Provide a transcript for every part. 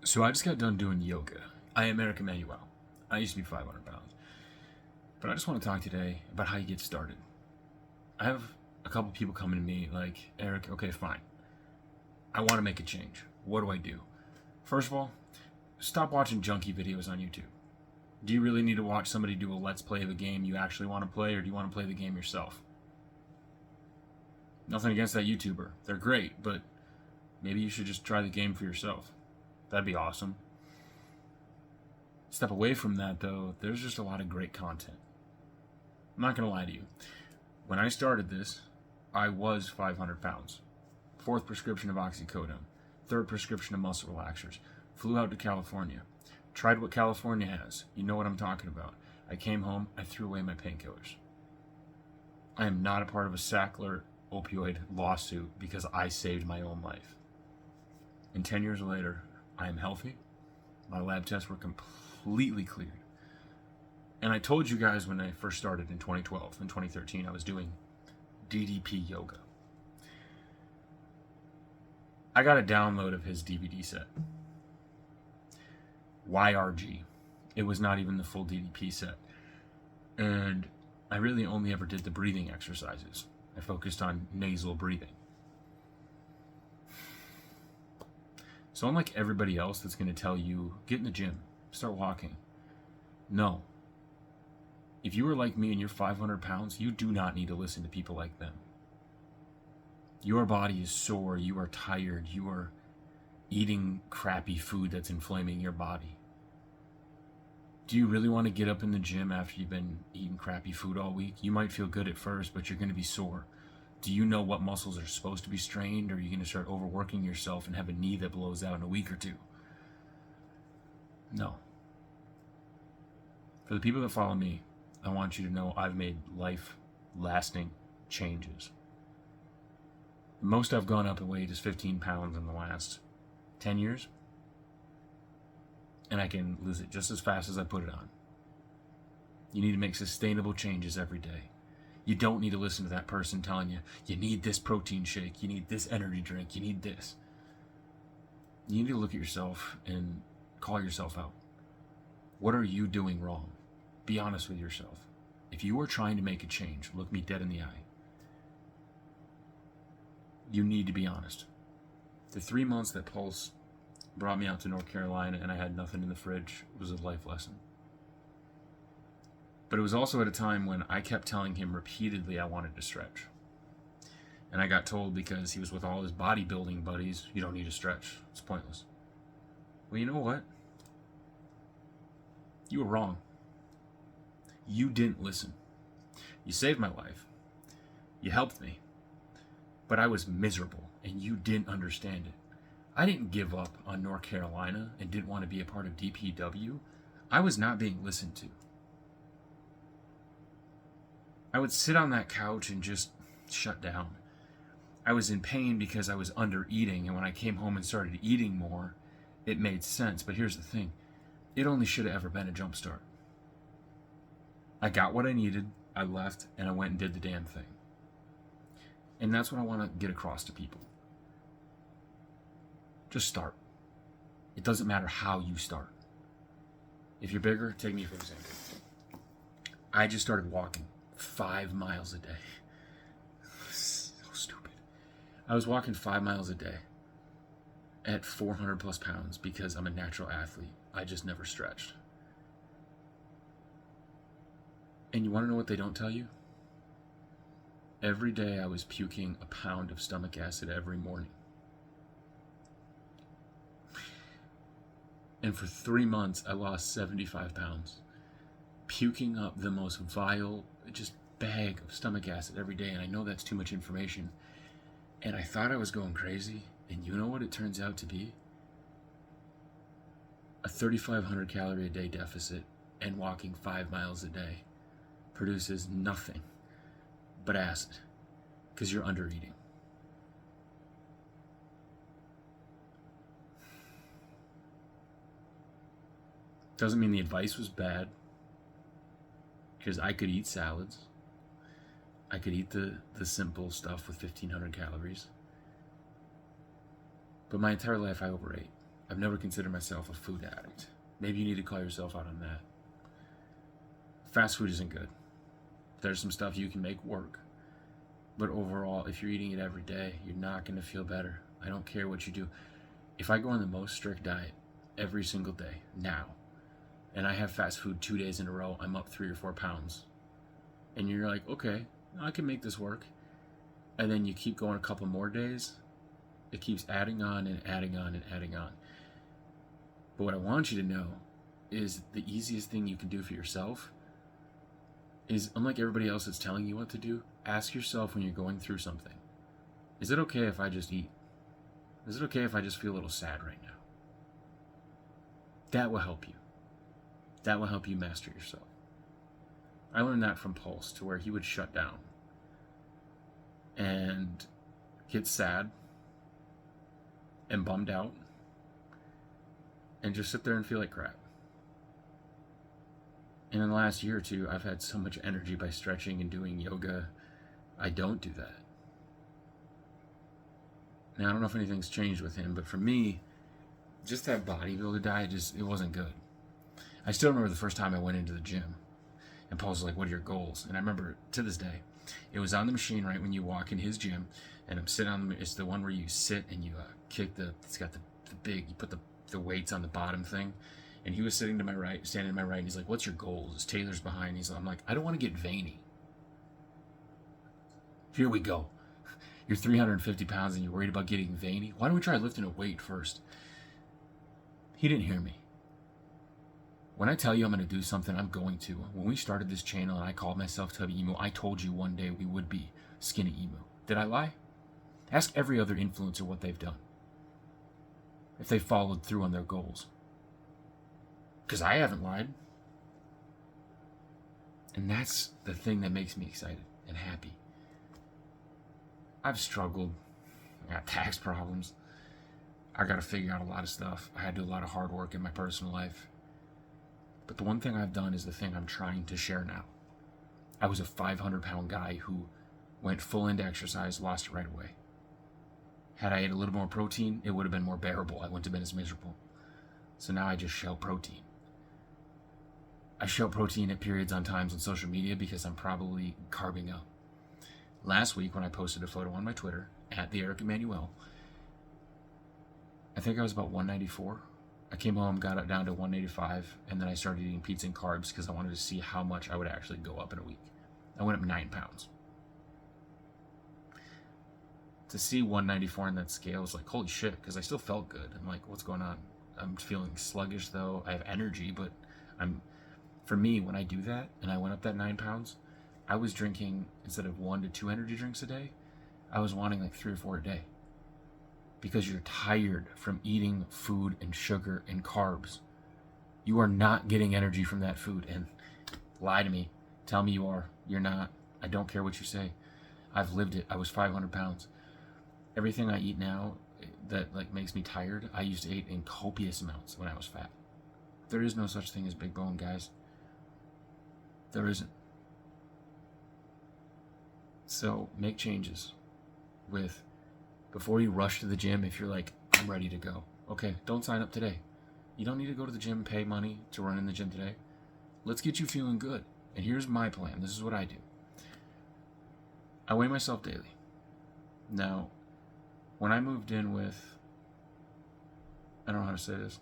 So I just got done doing yoga. I am Eric Emanuel. I used to be 500 pounds. But I just want to talk today about how you get started. I have a couple people coming to me like, Eric, okay, fine. I want to make a change. What do I do? First of all, stop watching junky videos on YouTube. Do you really need to watch somebody do a let's play of a game you actually want to play, or do you want to play the game yourself? Nothing against that YouTuber. They're great, but maybe you should just try the game for yourself. That'd be awesome. Step away from that, though, there's just a lot of great content. I'm not going to lie to you. When I started this, I was 500 pounds. Fourth prescription of oxycodone. Third prescription of muscle relaxers. Flew out to California. Tried what California has. You know what I'm talking about. I came home, I threw away my painkillers. I am not a part of a Sackler opioid lawsuit because I saved my own life. And 10 years later, I am healthy. My lab tests were completely cleared. And I told you guys when I first started in 2012 and 2013, I was doing DDP yoga. I got a download of his DVD set. YRG. It was not even the full DDP set. And I really only ever did the breathing exercises. I focused on nasal breathing. So unlike everybody else that's going to tell you, get in the gym, start walking. No. If you are like me and you're 500 pounds, you do not need to listen to people like them. Your body is sore, you are tired, you are eating crappy food that's inflaming your body. Do you really want to get up in the gym after you've been eating crappy food all week? You might feel good at first, but you're going to be sore. Do you know what muscles are supposed to be strained, or are you going to start overworking yourself and have a knee that blows out in a week or two? No. For the people that follow me, I want you to know I've made life-lasting changes. The most I've gone up in weight is 15 pounds in the last 10 years. And I can lose it just as fast as I put it on. You need to make sustainable changes every day. You don't need to listen to that person telling you, you need this protein shake, you need this energy drink, you need this. You need to look at yourself and call yourself out. What are you doing wrong? Be honest with yourself. If you are trying to make a change, look me dead in the eye. You need to be honest. The 3 months that Pulse brought me out to North Carolina and I had nothing in the fridge was a life lesson. But it was also at a time when I kept telling him repeatedly I wanted to stretch. And I got told because he was with all his bodybuilding buddies, you don't need to stretch. It's pointless. Well, you know what? You were wrong. You didn't listen. You saved my life. You helped me. But I was miserable and you didn't understand it. I didn't give up on North Carolina and didn't want to be a part of DPW. I was not being listened to. I would sit on that couch and just shut down. I was in pain because I was under eating, and when I came home and started eating more, it made sense. But here's the thing. It only should have ever been a jump start. I got what I needed, I left, and I went and did the damn thing. And that's what I want to get across to people. Just start. It doesn't matter how you start. If you're bigger, take me for example. I just started walking 5 miles a day. So stupid. I was walking 5 miles a day at 400 plus pounds because I'm a natural athlete. I just never stretched. And you want to know what they don't tell you? Every day I was puking a pound of stomach acid every morning. And for 3 months, I lost 75 pounds. Puking up the most vile, just bag of stomach acid every day. And I know that's too much information. And I thought I was going crazy. And you know what it turns out to be? A 3,500 calorie a day deficit and walking 5 miles a day produces nothing but acid because you're under eating. Doesn't mean the advice was bad, because I could eat salads. I could eat the simple stuff with 1,500 calories. But my entire life I overate. I've never considered myself a food addict. Maybe you need to call yourself out on that. Fast food isn't good. There's some stuff you can make work. But overall, if you're eating it every day, you're not going to feel better. I don't care what you do. If I go on the most strict diet every single day now, and I have fast food 2 days in a row, I'm up 3 or 4 pounds. And you're like, okay, I can make this work. And then you keep going a couple more days, it keeps adding on and adding on and adding on. But what I want you to know is the easiest thing you can do for yourself is, unlike everybody else that's telling you what to do, ask yourself when you're going through something, is it okay if I just eat? Is it okay if I just feel a little sad right now? That will help you. That will help you master yourself. I learned that from Pulse, to where he would shut down and get sad and bummed out and just sit there and feel like crap. And in the last year or two, I've had so much energy by stretching and doing yoga. I don't do that. Now, I don't know if anything's changed with him, but for me, just that bodybuilder diet, it wasn't good. I still remember the first time I went into the gym, and Paul's like, what are your goals? And I remember, to this day, it was on the machine right when you walk in his gym, and I'm sitting on it's the one where you sit and you kick it's got the big, you put the weights on the bottom thing, and he was standing to my right, and he's like, what's your goals? Taylor's behind. I'm like, I don't want to get veiny. Here we go. You're 350 pounds and you're worried about getting veiny? Why don't we try lifting a weight first? He didn't hear me. When I tell you I'm going to do something, I'm going to. When we started this channel and I called myself Tubby Emu, I told you one day we would be Skinny Emu. Did I lie? Ask every other influencer what they've done, if they followed through on their goals. Because I haven't lied. And that's the thing that makes me excited and happy. I've struggled. I got tax problems. I got to figure out a lot of stuff. I had to do a lot of hard work in my personal life. But the one thing I've done is the thing I'm trying to share now. I was a 500-pound guy who went full into exercise, lost it right away. Had I ate a little more protein, it would have been more bearable. I wouldn't have been as miserable. So now I just shout protein. I shout protein at periods on times on social media because I'm probably carbing up. Last week, when I posted a photo on my Twitter, at the Eric Emanuel, I think I was about 194. I came home, got it down to 185, and then I started eating pizza and carbs because I wanted to see how much I would actually go up in a week. I went up 9 pounds. To see 194 on that scale was like, holy shit, because I still felt good. I'm like, what's going on? I'm feeling sluggish though. I have energy, but for me, when I do that, and I went up that 9 pounds, I was drinking, instead of 1 to 2 energy drinks a day, I was wanting like 3 or 4 a day. Because you're tired from eating food and sugar and carbs. You are not getting energy from that food. And lie to me. Tell me you are. You're not. I don't care what you say. I've lived it. I was 500 pounds. Everything I eat now that like makes me tired, I used to eat in copious amounts when I was fat. There is no such thing as big bone, guys. There isn't. So make changes before you rush to the gym. If you're like, I'm ready to go, okay, don't sign up today. You don't need to go to the gym and pay money to run in the gym today. Let's get you feeling good. And here's my plan. This is what I do. I weigh myself daily. Now, when I moved in with, I don't know how to say this.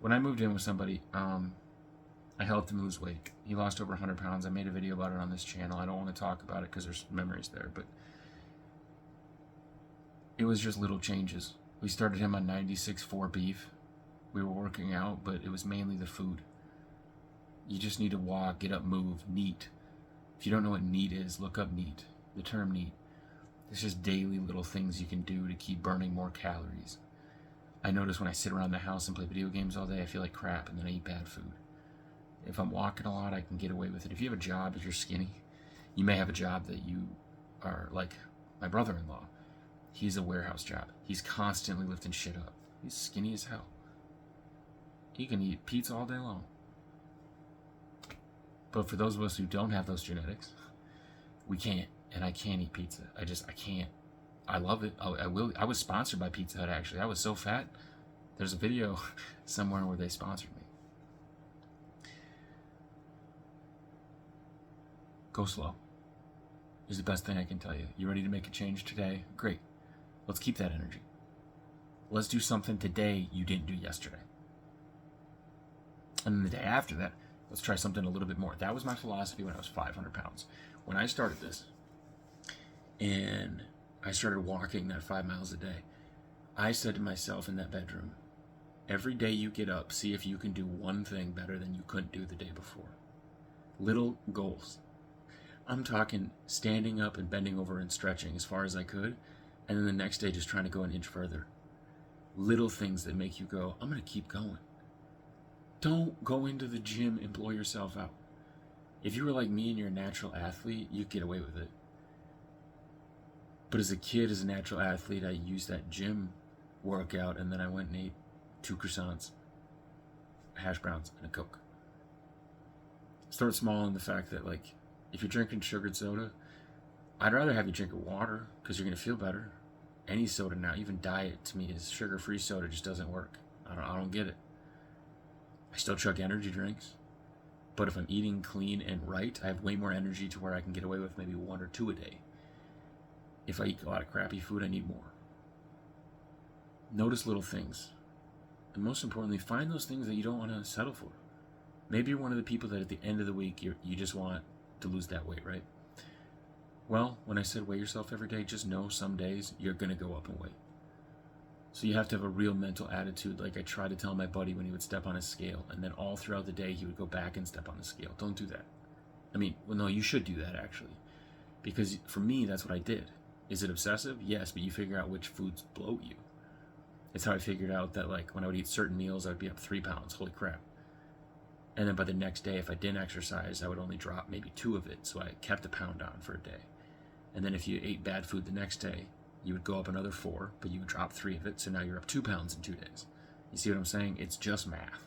When I moved in with somebody, I helped him lose weight. He lost over 100 pounds. I made a video about it on this channel. I don't want to talk about it because there's memories there, but it was just little changes. We started him on 96.4 beef. We were working out, but it was mainly the food. You just need to walk, get up, move, NEAT. If you don't know what NEAT is, look up NEAT, the term NEAT. It's just daily little things you can do to keep burning more calories. I notice when I sit around the house and play video games all day, I feel like crap, and then I eat bad food. If I'm walking a lot, I can get away with it. If you have a job, if you're skinny, you may have a job that you are like my brother-in-law. He's a warehouse job. He's constantly lifting shit up. He's skinny as hell. He can eat pizza all day long. But for those of us who don't have those genetics, we can't. And I can't eat pizza. I can't. I love it. I will. I was sponsored by Pizza Hut, actually. I was so fat. There's a video somewhere where they sponsored me. Go slow is the best thing I can tell you. You ready to make a change today? Great. Let's keep that energy. Let's do something today you didn't do yesterday. And then the day after that, let's try something a little bit more. That was my philosophy when I was 500 pounds. When I started this, and I started walking that 5 miles a day, I said to myself in that bedroom, every day you get up, see if you can do one thing better than you couldn't do the day before. Little goals. I'm talking standing up and bending over and stretching as far as I could, and then the next day just trying to go an inch further. Little things that make you go, I'm going to keep going. Don't go into the gym and blow yourself out. If you were like me and you're a natural athlete, you'd get away with it. But as a kid, as a natural athlete, I used that gym workout, and then I went and ate 2 croissants, hash browns, and a Coke. Start small in the fact that, like, if you're drinking sugared soda, I'd rather have you drink water because you're going to feel better. Any soda now, even diet, to me, is sugar-free soda just doesn't work. I don't get it. I still chug energy drinks, but if I'm eating clean and right, I have way more energy to where I can get away with maybe 1 or 2 a day. If I eat a lot of crappy food, I need more. Notice little things. And most importantly, find those things that you don't want to settle for. Maybe you're one of the people that at the end of the week, you just want to lose that weight, right? Well, when I said weigh yourself every day, just know some days you're going to go up in weight. So you have to have a real mental attitude, like I try to tell my buddy when he would step on a scale, and then all throughout the day he would go back and step on the scale. Don't do that. I mean, well, no, you should do that actually. Because for me, that's what I did. Is it obsessive? Yes, but you figure out which foods bloat you. It's how I figured out that, like, when I would eat certain meals, I would be up 3 pounds. Holy crap. And then by the next day, if I didn't exercise, I would only drop maybe 2 of it. So I kept a pound on for a day. And then if you ate bad food the next day, you would go up another 4, but you would drop 3 of it. So now you're up 2 pounds in 2 days. You see what I'm saying? It's just math.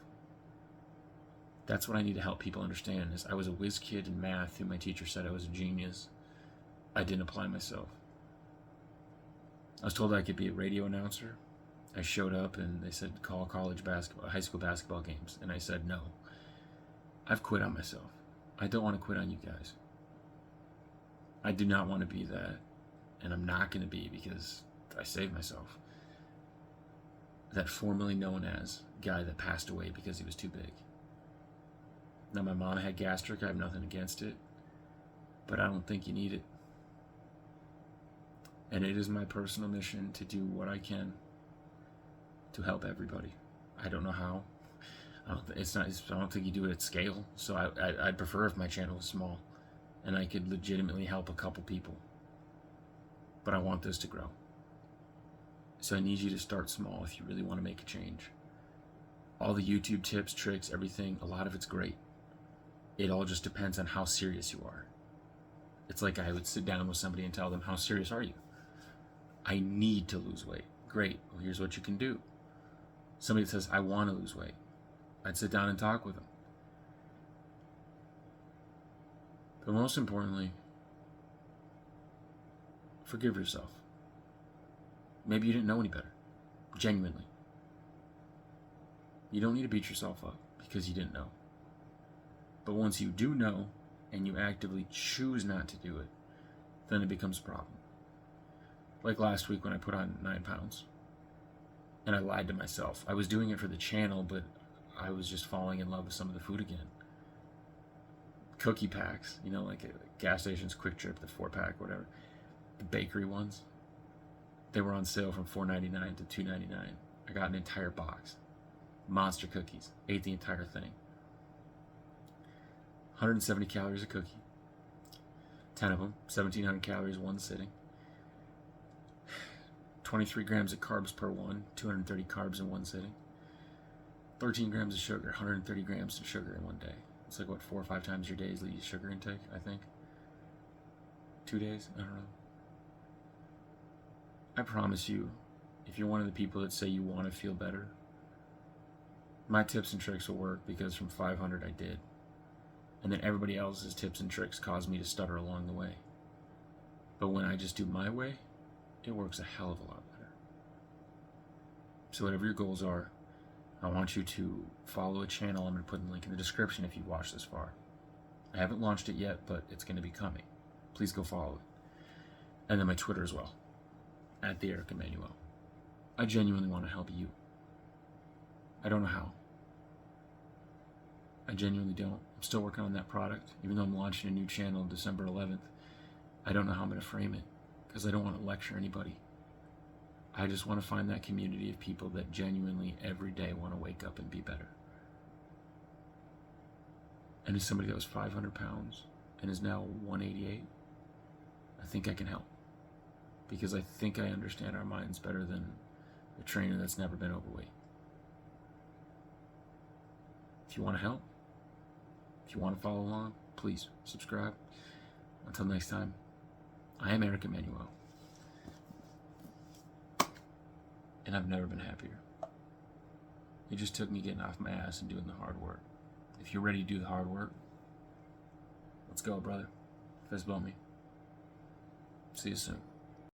That's what I need to help people understand is I was a whiz kid in math who my teacher said I was a genius. I didn't apply myself. I was told I could be a radio announcer. I showed up and they said call college basketball, high school basketball games. And I said no. I've quit on myself. I don't want to quit on you guys. I do not want to be that. And I'm not going to be because I saved myself. That formerly known as guy that passed away because he was too big. Now my mom had gastric. I have nothing against it. But I don't think you need it. And it is my personal mission to do what I can to help everybody. I don't know how. I don't think you do it at scale. So I'd prefer if my channel was small and I could legitimately help a couple people. But I want this to grow. So I need you to start small if you really want to make a change. All the YouTube tips, tricks, everything, a lot of it's great. It all just depends on how serious you are. It's like I would sit down with somebody and tell them, how serious are you? I need to lose weight. Great. Well, here's what you can do. Somebody says, I want to lose weight. I'd sit down and talk with them. But most importantly, forgive yourself. Maybe you didn't know any better. Genuinely. You don't need to beat yourself up because you didn't know. But once you do know and you actively choose not to do it, then it becomes a problem. Like last week when I put on 9 pounds and I lied to myself. I was doing it for the channel, but I was just falling in love with some of the food again. Cookie packs, you know, like gas stations, Quick Trip, the 4-pack, whatever. The bakery ones. They were on sale from $4.99 to $2.99. I got an entire box. Monster cookies. Ate the entire thing. 170 calories a cookie. 10 of them. 1,700 calories one sitting. 23 grams of carbs per one. 230 carbs in one sitting. 13 grams of sugar. 130 grams of sugar in one day. It's like, what, 4 or 5 times your day's sugar intake, I think? 2 days? I don't know. I promise you, if you're one of the people that say you want to feel better, my tips and tricks will work because from 500 I did. And then everybody else's tips and tricks caused me to stutter along the way. But when I just do my way, it works a hell of a lot better. So whatever your goals are, I want you to follow a channel. I'm going to put the link in the description if you've watched this far. I haven't launched it yet, but it's going to be coming. Please go follow it. And then my Twitter as well, at the Eric Emmanuel. I genuinely want to help you. I don't know how. I genuinely don't. I'm still working on that product. Even though I'm launching a new channel on December 11th, I don't know how I'm going to frame it because I don't want to lecture anybody. I just want to find that community of people that genuinely every day want to wake up and be better. And as somebody that was 500 pounds and is now 188, I think I can help. Because I think I understand our minds better than a trainer that's never been overweight. If you want to help, if you want to follow along, please subscribe. Until next time, I am Eric Emmanuel. And I've never been happier. It just took me getting off my ass and doing the hard work. If you're ready to do the hard work, let's go, brother. Fist bump me. See you soon.